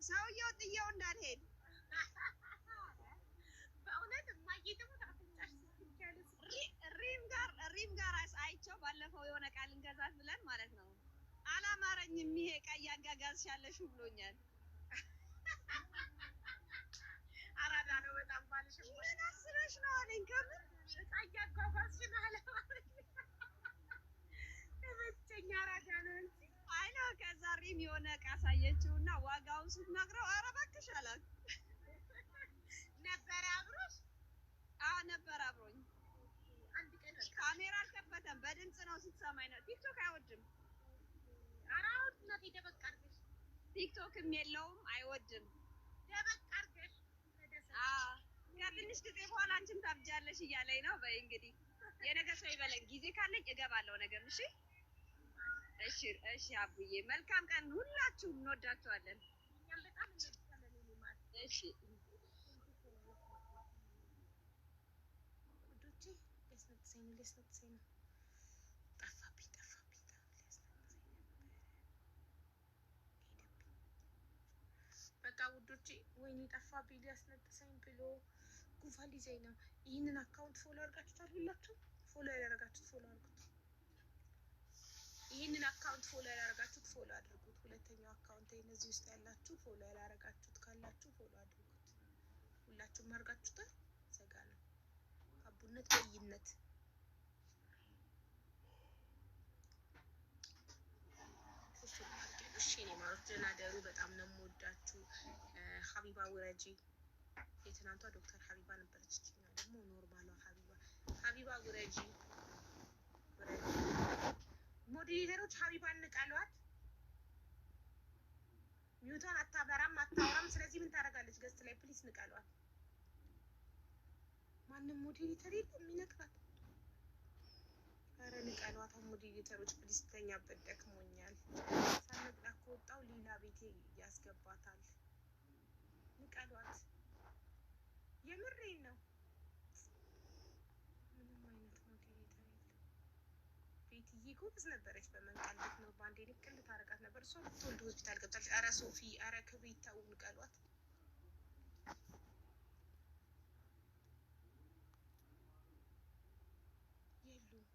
Speaker 5: ሰውየው ጥዬው እንዳልሄድ
Speaker 2: በእውነት እማዬ ደግሞ ታፍንጫሽ ስትቻለሽ
Speaker 5: ሪም ጋር አይቼው ባለፈው የሆነ ቃል እንገዛት ብለን ማለት ነው። አላማረኝም ይሄ ቀይ አጋጋዝሽ ያለሽው ብሎኛል።
Speaker 2: አራዳ ነው በጣም ባልሽ።
Speaker 5: ምን አስበሽ ነው አለኝ። ከምር
Speaker 2: ቀይ አጓጓዝሽ ነው አለማረኝ። ተመቸኝ። አራዳ ነው እንጂ
Speaker 5: አይ ነው። ከዛ ሪም የሆነ ዕቃ አሳየችውና ዋጋውን ስትነግረው ኧረ እባክሽ አላት።
Speaker 2: ነበረ አብሮሽ?
Speaker 5: አዎ ነበር አብሮኝ።
Speaker 2: አንድ ቀን
Speaker 5: ካሜራ አልከፈተም፣ በድምፅ ነው ስትሰማኝ ነው። ቲክቶክ አይወድም።
Speaker 2: ኧረ አውድ እናቴ ደበቅ አድርገሽ።
Speaker 5: ቲክቶክም የለውም አይወድም።
Speaker 2: ደበቅ አድርገሽ
Speaker 5: ከትንሽ ጊዜ በኋላ አንቺም ታብጃለሽ እያለኝ ነው። በይ እንግዲህ የነገ ሰው ይበለኝ። ጊዜ ካለኝ እገባለሁ ነገር። እሺ እሺ እሺ። አቡዬ መልካም ቀን። ሁላችሁም እንወዳችኋለን።
Speaker 2: እኛም በጣም እንወዳለን።
Speaker 5: እሺ
Speaker 2: ውዶቼ ሊያስነጥሰኝ ነው። ጠፋብኝ በቃ ውዶቼ፣ ወይኔ ጠፋብኝ። ሊያስነጥሰኝ ብሎ ጉንፋን ሊይዘኝ ነው። ይህንን አካውንት ፎሎ አድርጋችሁታል? ሁላችሁም ፎሎ ያደረጋችሁት ፎሎ አድርጉት። ይህንን አካውንት ፎሎ ያደረጋችሁት ፎሎ አድርጉት። ሁለተኛው አካውንት እነዚህ ውስጥ ያላችሁ ፎሎ ያላደረጋችሁት ካላችሁ ፎሎ አድርጉት። ሁላችሁም አድርጋችሁታል? ዘጋ ነው። አቡነት በይነት እሺ። እኔ ማለት ደህና ደሩ። በጣም ነው የምወዳችሁ። ሀቢባ ውረጂ። የትናንቷ ዶክተር ሀቢባ ነበረች። እችኛዋ ደግሞ ኖርማሏ ሀቢባ ውረጂ። ሞዴሬተሮች ሀቢባን ንቀሏት። ሚዩቷን አታበራም አታወራም። ስለዚህ ምን ታደርጋለች? ገስት ላይ ፕሊስ ንቀሏት። ማንም ሞዴሬተር የለም የሚነቅላት። ኧረ ንቀሏት ሞዴሬተሮች ፕሊስ። ተኛበት ደክሞኛል። ሳነቅላት ከወጣው ሌላ ቤቴ ያስገባታል። ንቀሏት። የምሬን ነው። ምንም አይነት ሞዴሬተር የለም። ቤትዬ ጎበዝ ነበረች በመንቀልት ነው። በአንዴ ንቅል ታረጋት ነበር። እሷ ብትወልድ ሆስፒታል ገብታለች። ኧረ ሶፊ፣ ኧረ ክብሪት ተው፣ ንቀሏት። የሉም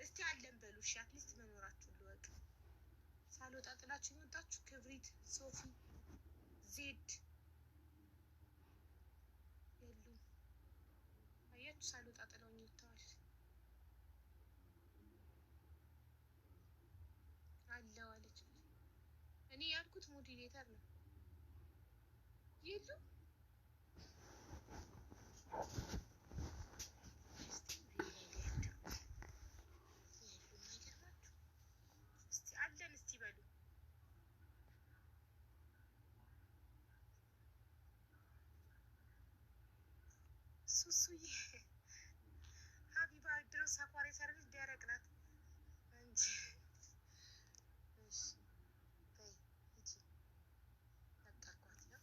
Speaker 2: እስቲ አለን በሉ እሺ። አትሊስት መኖራችሁን ልወቅ። ሳልወጣ ጥላችሁ የወጣችሁ ክብሪት፣ ሶፊ፣ ዜድ የሉም። አያችሁ ሳልወጣ ጥለውኝ ወጥተዋል። አለው አለች። እኔ ያልኩት ሞዲሬተር ነው። የሉም ሱሱዬ ሀቢባ ድረስ ሳፋሪ ሰርቪስ ደረቅ ናት እንጂ። እሺ በይ ሂጂ ለቀኳት ነው።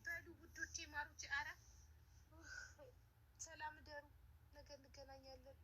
Speaker 2: በሉ ውዶቼ ማሮቼ፣ አረ ሰላም ደሩ። ነገ እንገናኛለን።